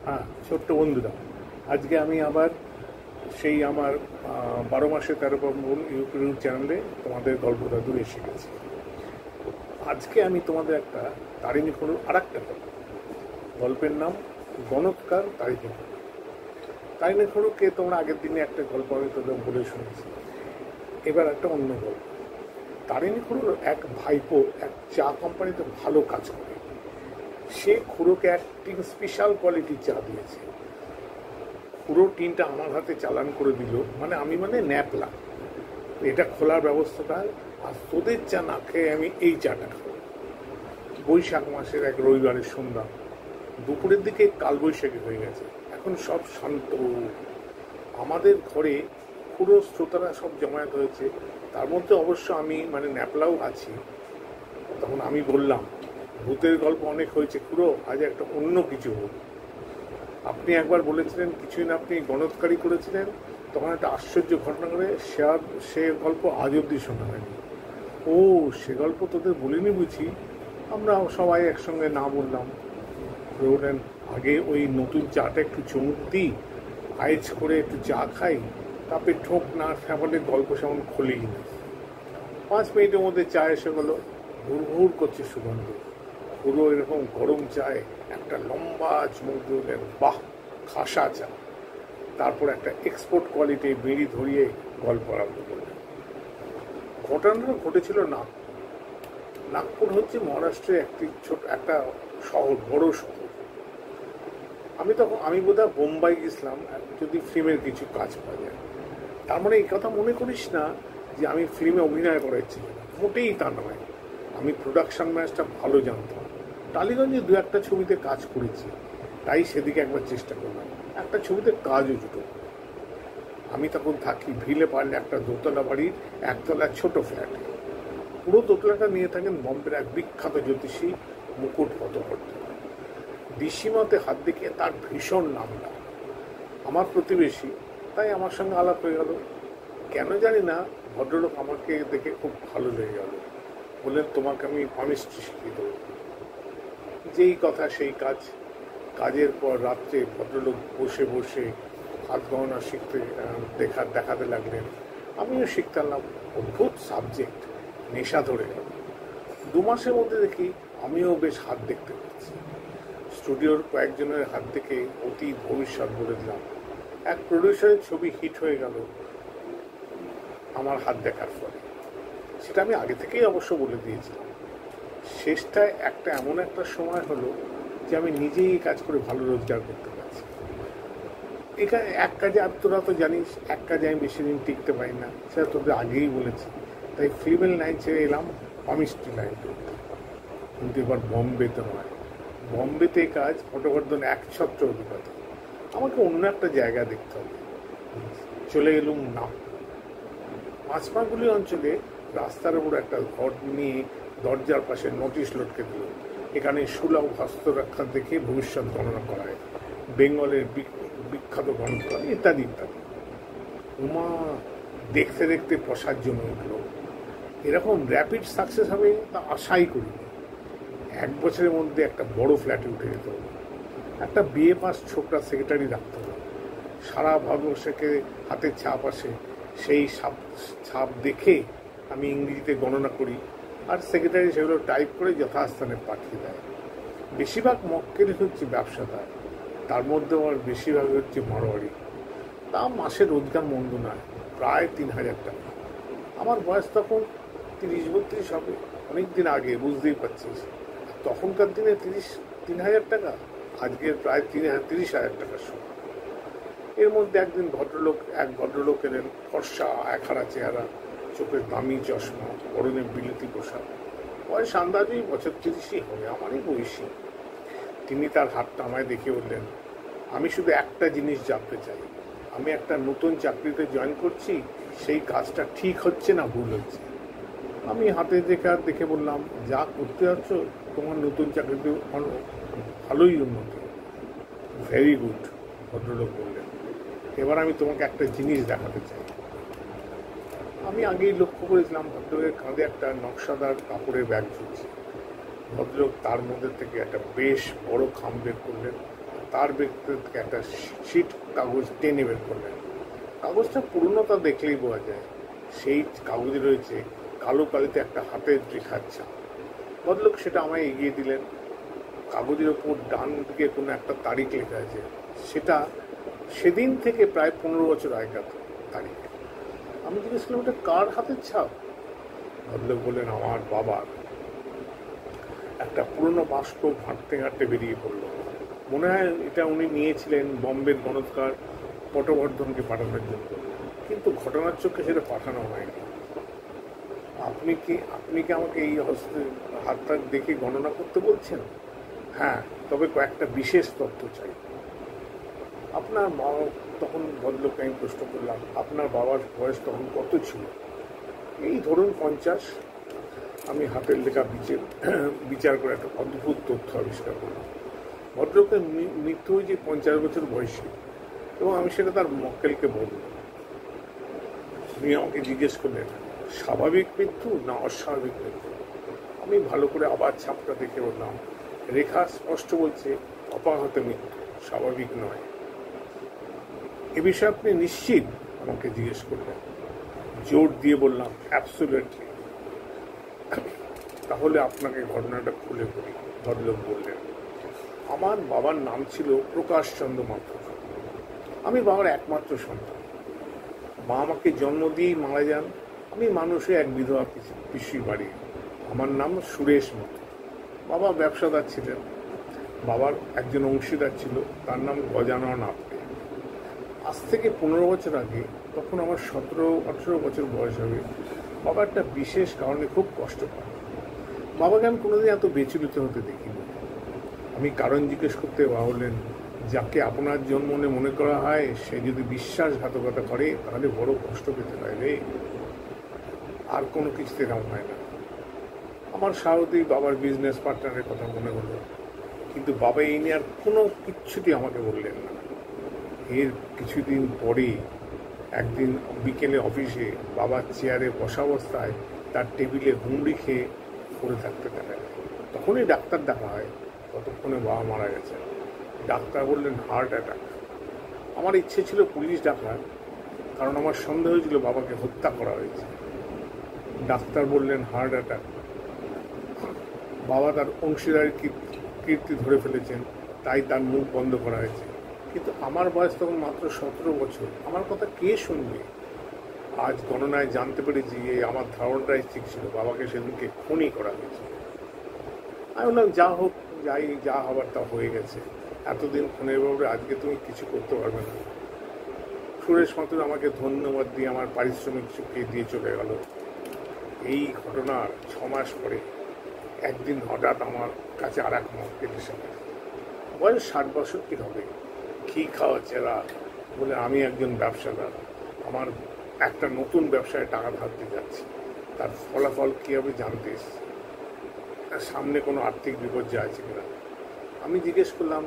হ্যাঁ, ছোট্ট বন্ধুরা, আজকে আমি আবার সেই আমার 12 মাসে 13 পার্বণ ইউটিউব চ্যানেলে তোমাদের গল্প দাদু এসে গেছি। আজকে আমি তোমাদের একটা তারিণী খুড়োর আর একটা গল্পের নাম গণৎকার তারিণী খুড়ো। তারিণী খুড়োকে তোমরা আগের দিনে একটা গল্প আমি তোদের বলে শুনেছি। এবার একটা অন্য গল্প। তারিণী খুড়োর এক ভাইপো এক চা কোম্পানিতে ভালো কাজ করে। সে খুড়োকে একটি স্পেশাল কোয়ালিটির চা দিয়েছে। পুরো টিনটা আমার হাতে চালান করে দিল, আমি ন্যাপলা, এটা খোলার ব্যবস্থাটা, আর তোদের চা না খেয়ে আমি এই চাটা খাবো। বৈশাখ মাসের এক রবিবারের সন্ধ্যা, দুপুরের দিকে কালবৈশাখী হয়ে গেছে। এখন সব শান্ত। আমাদের ঘরে পুরো শ্রোতারা সব জমায়েত হয়েছে, তার মধ্যে অবশ্য আমি ন্যাপলাও আছি। তখন আমি বললাম, ভূতের গল্প অনেক হয়েছে খুড়ো, আজ একটা অন্য কিছু হোক। আপনি একবার বলেছিলেন কিছুদিন আপনি গণৎকারী করেছিলেন, তখন একটা আশ্চর্য ঘটনা করে সে গল্প আজ অব্দি শোনা হয়নি। ও, সে গল্প তোদের বলিনি বুঝি? আমরা সবাই একসঙ্গে না বললাম। বললেন, আগে ওই নতুন চাটা একটু চুমুক দিই, আয়েজ করে একটু চা খাই, তারপরে ঠোক না ফেপালে গল্প সেমন খুলেই না। 5 মিনিটের মধ্যে চা এসে গেলো, ঘুর ঘুর করছে সুগন্ধ। পুরো এরকম গরম চায় একটা লম্বা চুমুক দিলেন, বাহ, খাসা চা। তারপর একটা এক্সপোর্ট কোয়ালিটি বিড়ি ধরিয়ে গল্প আরম্ভ করলেন। ঘটনাটা ঘটেছিল নাগপুর হচ্ছে মহারাষ্ট্রের একটা শহর, বড় শহর। আমি বোধহয় বোম্বাই গেছিলাম যদি ফিল্মের কিছু কাজ পাওয়া যায়। তার এই কথা মনে করিস না যে আমি ফিল্মে অভিনয় করেছি, মোটেই তা নয়। আমি প্রোডাকশন ম্যানেজটা ভালো জানতাম, টালিগঞ্জে 2-1টা ছবিতে কাজ করেছি, তাই সেদিকে একবার চেষ্টা করলাম। একটা ছবিতে কাজও জুটো। আমি তখন থাকি ভিলে পারলে একটা দোতলা বাড়ির একতলার ছোট ফ্ল্যাটে। পুরো দোতলাটা নিয়ে থাকেন বম্বের এক বিখ্যাত জ্যোতিষী মুকুট বন্দ্যোপাধ্যায়। দিশিমাতে হাত দেখিয়ে তার ভীষণ নামটা, আমার প্রতিবেশী, তাই আমার সঙ্গে আলাপ হয়ে গেল। কেন জানি না ভদ্রলোক আমাকে দেখে খুব ভালো লেগে গেল। বললেন, তোমাকে আমি পামিস্ট্রি শিখিয়ে দেবো। যেই কথা সেই কাজ। কাজের পর রাত্রে ভদ্রলোক বসে বসে হাত গহনা দেখাতে লাগলেন। আমিও শিখতে লাগলাম। অদ্ভুত সাবজেক্ট, নেশা ধরে গেল। 2 মাসের মধ্যে দেখি আমিও বেশ হাত দেখতে পাচ্ছি। স্টুডিওর কয়েকজনের হাত দেখে অতি ভবিষ্যৎ বলে দিলাম। এক প্রডিউসারের ছবি হিট হয়ে গেল আমার হাত দেখার ফলে। সেটা আমি আগে থেকেই অবশ্য বলে দিয়েছিলাম। শেষটায় এমন একটা সময় হলো যে আমি নিজেই এই কাজ করে ভালো রোজগার করতে পারছি। এখানে এক কাজে, আর তোরা তো জানিস এক কাজে আমি বেশি দিন টিকতে পারি না, সেটা তোদের আগেই বলেছি। তাই ফিল্মের লাইন ছেড়ে এলাম পামিস্ট্রি লাইন করতে। কিন্তু এবার বম্বেতে নয়। বম্বেতে কাজ ফটোবর্ধন একছত্র অধিপতি। আমাকে অন্য একটা জায়গা দেখতে হবে। চলে গেলুম নাগপুর। মাছমাগুলি অঞ্চলে রাস্তার উপর একটা ঘর নিয়ে দরজার পাশে নোটিশ লটকে দিল, এখানে সুলভ হস্তরক্ষা দেখে ভবিষ্যৎ গণনা করা হয়, বেঙ্গলের বিখ্যাত গণতন্ত্র ইত্যাদি ইত্যাদি। উমা, দেখতে দেখতে প্রসাদ জমে উঠল। এরকম র্যাপিড সাকসেস হবে তা আশাই করিনি। 1 বছরের মধ্যে একটা বড় ফ্ল্যাটে উঠে যেতে হলো। একটা বিএ পাস ছোকরা সেক্রেটারি রাখতে হলো। সারা ভারতবর্ষকে হাতের ছাপ আসে, সেই ছাপ দেখে আমি ইংরেজিতে গণনা করি, আর সেক্রেটারি সেগুলো টাইপ করে যথাস্থানে পাঠিয়ে দেয়। বেশিরভাগ মক্কেল হচ্ছে ব্যবসাদার, তার মধ্যে আমার বেশিরভাগ হচ্ছে মারোয়ারি। তা মাসের রোজগার মন্দ নয়, প্রায় 3000 টাকা। আমার বয়স তখন 30-32 হবে, অনেকদিন আগে, বুঝতেই পারছিস। তখনকার দিনে 3,000 টাকা আজকের প্রায় 30,000 টাকার সময়। এর মধ্যে একদিন এক ভদ্রলোক এলেন, ফর্সা, একহারা চেহারা, চোখের দামি চশমা, পরনে বিলেতি পোশাক। বয়স আন্দাজেই বছর 30ই হবে, আমারই বয়সী। তিনি তার হাতটা আমায় দেখে বললেন, আমি শুধু একটা জিনিস জানতে চাই, আমি একটা নতুন চাকরিতে জয়েন করছি, সেই কাজটা ঠিক হচ্ছে না ভুল হচ্ছে? আমি হাতে দেখে বললাম, যা করতে যাচ্ছ তোমার নতুন চাকরিতে ভালোই উন্নতি। ভেরি গুড, ভদ্রলোক বললেন। এবার আমি তোমাকে একটা জিনিস দেখাতে চাই। আমি আগেই লক্ষ্য করেছিলাম ভদ্রলোকের কাঁধে একটা নকশাদার কাপড়ের ব্যাগ ঝুলছে। ভদ্রলোক তার মধ্যে থেকে একটা বেশ বড় খাম বের করলেন, তার ভেতর থেকে একটা শীট কাগজ টেনে বের করলেন। কাগজটা পুরনোটা দেখলেই বোঝা যায়। সেই কাগজে রয়েছে কালো কালিতে একটা হাতের রেখার ছাপ। ভদ্রলোক সেটা আমায় এগিয়ে দিলেন। কাগজের ওপর ডান দিকে কোনো একটা তারিখ লেখা আছে। সেটা সেদিন থেকে প্রায় 15 বছর আগেকার তারিখ। আমি জিজ্ঞেস করলাম, এটা কার হাতের ছাপ? ভদ্রলোক বললেন, আমার বাবার। একটা পুরনো বাস্ক ঘাঁটতে ঘাঁটতে বেরিয়ে পড়ল। মনে হয় এটা উনি নিয়েছিলেন বম্বের গণৎকার পটবর্ধনকে পাঠানোর জন্য, কিন্তু ঘটনার চোখে সেটা পাঠানো হয়নি। আপনি কি আমাকে এই হাতটা দেখে গণনা করতে বলছেন? হ্যাঁ, তবে কয়েকটা বিশেষ তথ্য চাই। আপনার বাবা, তখন ভদ্রলোককে আমি প্রশ্ন করলাম, আপনার বাবার বয়স তখন কত ছিল? এই ধরুন 50। আমি হাতের লেখা বিচার করে একটা অদ্ভুত তথ্য আবিষ্কার করলাম। ভদ্রলোকের মৃত্যু হয়েছে 50 বছর বয়সী, এবং আমি সেটা তার মক্কেলকে বললাম। উনি আমাকে জিজ্ঞেস করলেন, স্বাভাবিক মৃত্যু না অস্বাভাবিক মৃত্যু? আমি ভালো করে আবার ছাপটা দেখে বললাম, রেখা স্পষ্ট বলছে অপাহত মৃত্যু, স্বাভাবিক নয়। এ বিষয়ে আপনি নিশ্চিত? আমাকে জিজ্ঞেস করলেন। জোর দিয়ে বললাম, অ্যাবসলিউটলি। তাহলে আপনাকে ঘটনাটা খুলে বলি। ভদ্রলোক বললেন, আমার বাবার নাম ছিল প্রকাশচন্দ্র মাথুর। আমি বাবার একমাত্র সন্তান। মা আমাকে জন্ম দিয়েই মারা যান। আমি মানুষে এক বিধবা পিসির বাড়ি। আমার নাম সুরেশ মাথুর। বাবা ব্যবসাদার ছিলেন। বাবার একজন অংশীদার ছিল, তার নাম গজানন আপটে। আজ থেকে 15 বছর আগে, তখন আমার 17-18 বছর বয়স হবে, বাবা একটা বিশেষ কারণে খুব কষ্ট পান। বাবাকে আমি কোনোদিন এত বিচলিত হতে দেখিনি। আমি কারণ জিজ্ঞেস করতে বললেন, যাকে আপনার জন্ম মনে করা হয় সে যদি বিশ্বাসঘাতকতা করে তাহলে বড় কষ্ট পেতে হয় রে। আর কোনো কিছুতে কাম হয় না। আমার স্বাভাবিক বাবার বিজনেস পার্টনারের কথা মনে হলো, কিন্তু বাবা এই নিয়ে আর কোনো কিচ্ছুটি আমাকে বললেন না। এর কিছুদিন পরে একদিন বিকেলে অফিসে বাবার চেয়ারে বসা অবস্থায় তার টেবিলে হুমড়ি খেয়ে পড়ে থাকতে দেখা যায়। তখনই ডাক্তার ডাকা হয়। ততক্ষণে বাবা মারা গেছে। ডাক্তার বললেন হার্ট অ্যাটাক। আমার ইচ্ছে ছিল পুলিশ ডাকার, কারণ আমার সন্দেহ ছিল বাবাকে হত্যা করা হয়েছে। ডাক্তার বললেন হার্ট অ্যাটাক। বাবা তার অংশীদারের কীর্তি ধরে ফেলেছেন, তাই তার মুখ বন্ধ করা হয়েছে। কিন্তু আমার বয়স তখন মাত্র 17 বছর। আমার কথা কে শুনবে? আজ গণনায় জানতে পেরেছি যে আমার ধারণাটাই ঠিক ছিল, বাবাকে সেদিনকে খুনই করা হয়েছে। আমি বললাম, যা হোক, যা হবার তা হয়ে গেছে। এতদিন খুনের ব্যাপারে আজকে তুমি কিছু করতে পারবে না। সুরেশ মাথুর আমাকে ধন্যবাদ দিয়ে আমার পারিশ্রমিক চুকিয়ে দিয়ে চলে গেল। এই ঘটনার 6 মাস পরে একদিন হঠাৎ আমার কাছে আর এক মক্কেল এসে গেল। বয়স 60 বছর কি হবে, কি খাওয়া চেরা বলে, আমি একজন ব্যবসাদার, আমার একটা নতুন ব্যবসায় টাকা ধারতে যাচ্ছি, তার ফলাফল কী হবে জানতে এসেছি, সামনে কোনো আর্থিক বিপর্যয় আছে কিনা। আমি জিজ্ঞেস করলাম,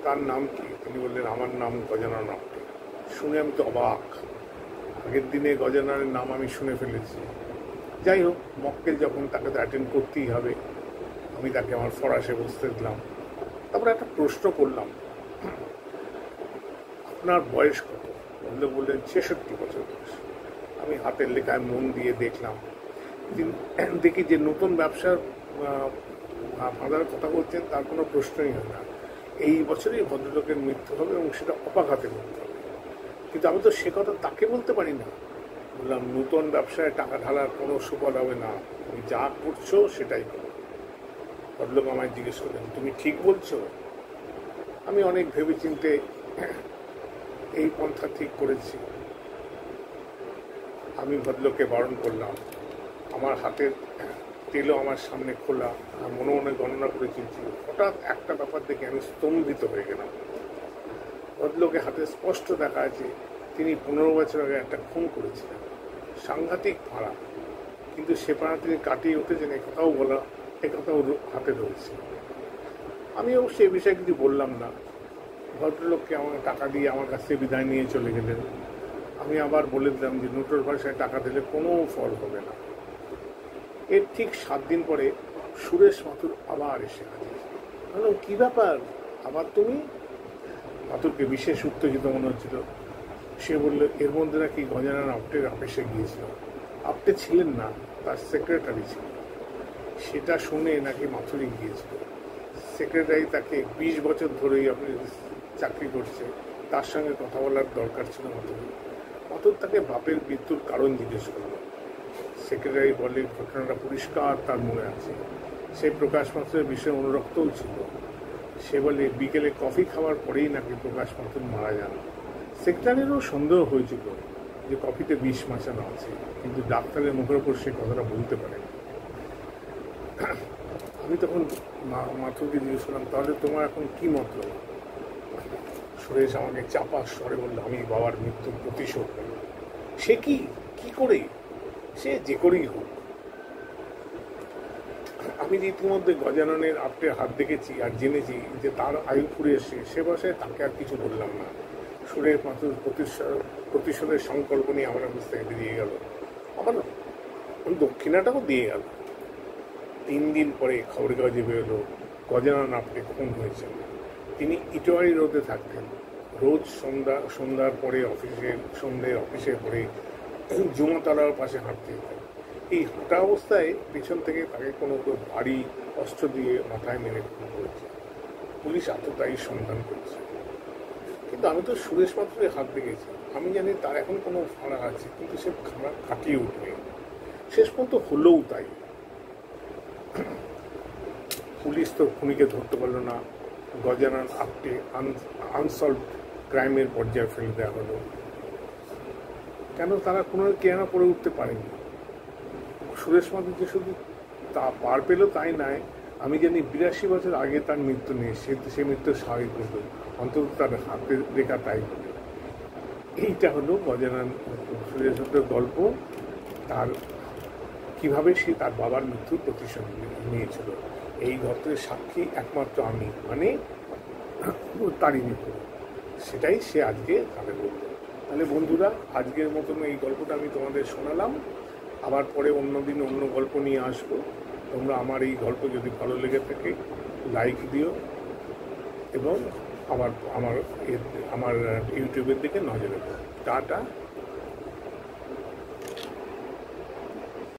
তার নাম কি? তিনি বললেন, আমার নাম গজানন আপটে। শুনে আমি তো অবাক। আগের দিনে গজাননের নাম আমি শুনে ফেলেছি। যাই হোক, মক্কেল যখন, তাকে তো অ্যাটেন্ড করতেই হবে। আমি তাকে আমার ফরাসে বসতে দিলাম। তারপরে একটা প্রশ্ন করলাম, আপনার বয়স কত? বললেন 66 বছর বয়স। আমি হাতের লেখায় মন দিয়ে দেখলাম, দেখি যে নতুন ব্যবসার ফাঁদার কথা বলছেন, তার কোনো প্রশ্নই হয় না। এই বছরই ভদ্রলোকের মৃত্যু হবে এবং সেটা অপাঘাতে মৃত্যু হবে। কিন্তু আমি তো সে কথা তাকে বলতে পারি না। বললাম, নতুন ব্যবসায় টাকা ঢালার কোনো সুফল হবে না, তুমি যা করছো সেটাই করো। ভদ্রলোক আমায় জিজ্ঞেস করলেন, তুমি ঠিক বলছো? আমি অনেক ভেবেচিন্তে এই পন্থা ঠিক করেছি। আমি ভদ্রলোককে বারণ করলাম। আমার হাতের তেলও আমার সামনে খোলা, মনে মনে গণনা করে চলছিল। হঠাৎ একটা ব্যাপার দেখে আমি স্তম্ভিত হয়ে গেলাম। ভদ্রলোকের হাতে স্পষ্ট দেখা আছে তিনি 15 বছর আগে একটা খুন করেছিলেন। সাংঘাতিক ফাঁড়া, কিন্তু সে ফাঁড়া তিনি কাটিয়ে উঠেছেন, একথাও হাতে রয়েছে। আমি অবশ্য এ বিষয়ে কিছু বললাম না। ভদ্রলোককে আমাকে টাকা দিয়ে আমার কাছ থেকে বিদায় নিয়ে চলে গেলেন। আমি আবার বলে দিলাম যে নোটের ভাষায় টাকা দিলে কোনো ফল হবে না। এর ঠিক 7 দিন পরে সুরেশ মাথুর আবার এসে হাজির। বললাম কী ব্যাপার, আবার তুমি? মাথুরকে বিশেষ উত্তেজিত মনে হচ্ছিল। সে বলল, এর মধ্যে নাকি গজানন আপ্টের অফিসে গিয়েছিল। আপ্টে ছিলেন না, তার সেক্রেটারি ছিল। সেটা শুনে নাকি মাথুরই গিয়েছিল। সেক্রেটারি তাকে 20 বছর ধরেই আপনি চাকরি করছে, তার সঙ্গে কথা বলার দরকার ছিল মাথুর। মাথুর তাকে বাপের মৃত্যুর কারণ জিজ্ঞেস করল। সেক্রেটারি বলে ঘটনাটা পরিষ্কার তার মনে আছে। সে প্রকাশ মাথুরের বিষয়ে অনুরক্তও ছিল। সে বলে বিকেলে কফি খাওয়ার পরেই নাকি প্রকাশ মাথুর মারা যান। সেক্রেটারিরও সন্দেহ হয়েছিল যে কফিতে বিষ মাচানো আছে, কিন্তু ডাক্তারের মুখের উপর সে কথাটা বলতে পারে। আমি তখন মাথুরকে জিজ্ঞেস করলাম, তাহলে তোমার এখন কি মতলব? সুরেশ আমাকে চাপা স্বরে বলল, আমি বাবার মৃত্যুর প্রতিশোধ নেব। সে কি করে? সে যে করেই হোক। আমি যে ইতিমধ্যে গজাননের আপ্টের হাত দেখেছি আর জেনেছি যে তার আয়ু ফুরে এসে, সে বসে তাকে আর কিছু বললাম না। সুরেশ মাথুর প্রতিশোধের সংকল্প নিয়ে আমার অফিস থেকে বেরিয়ে গেল। আমার দক্ষিণাটাও দিয়ে গেল। 3 দিন পরে খবরের কাগজে বেরোলো গজানন আপ্টে খুন হয়েছেন। তিনি ইটোয়ারি রোডে থাকতেন। রোজ সন্ধ্যার পরে সন্ধ্যের অফিসে পরে জুমাতলার পাশে হাঁটতে যেতেন। এই হাঁটা অবস্থায় পেছন থেকে তাকে কোনো ভারী অস্ত্র দিয়ে মাথায় মেরে খুন করেছে। পুলিশ আততায়ী সন্ধান করছে। কিন্তু আমি তো সুরেশ মাথুরের হাত দেখেছি। আমি জানি তার এখন কোনো ফাঁড়া আছে, কিন্তু সে খারাপ কাটিয়ে উঠবে। শেষ পর্যন্ত হলেও তাই। পুলিশ তো খুনিকে ধরতে পারলো না। গজানন আপ্টে আনসলভড ক্রাইমের পর্যায়ে ফেলে দেওয়া হলো। কেন তারা কোনো কেনা করে উঠতে পারেনি? সুরেশ মাথুর যে শুধু তা পার পেল তাই নয়, আমি জানি 82 বছর আগে তার মৃত্যু নেই। সে মৃত্যু স্বাভাবিক হতো, অন্তত তার হাতে রেখা তাই হলো। এইটা হলো গজানন সুরেশ মাথুরের গল্প। তার কিভাবে সে তার বাবার মৃত্যুর প্রতিশোধ নিয়েছিল। এই গল্পের সাক্ষী একমাত্র আমি, মানে তারই মৃত্যু। সেটাই সে আজকে তাদের বলল। তাহলে বন্ধুরা, আজকের মতন এই গল্পটা আমি তোমাদের শোনালাম। আবার পরে অন্যদিন অন্য গল্প নিয়ে আসবো। তোমরা আমার এই গল্প যদি ভালো লেগে থাকে লাইক দিও এবং আমার ইউটিউবের দিকে নজর রেখো। টাটা।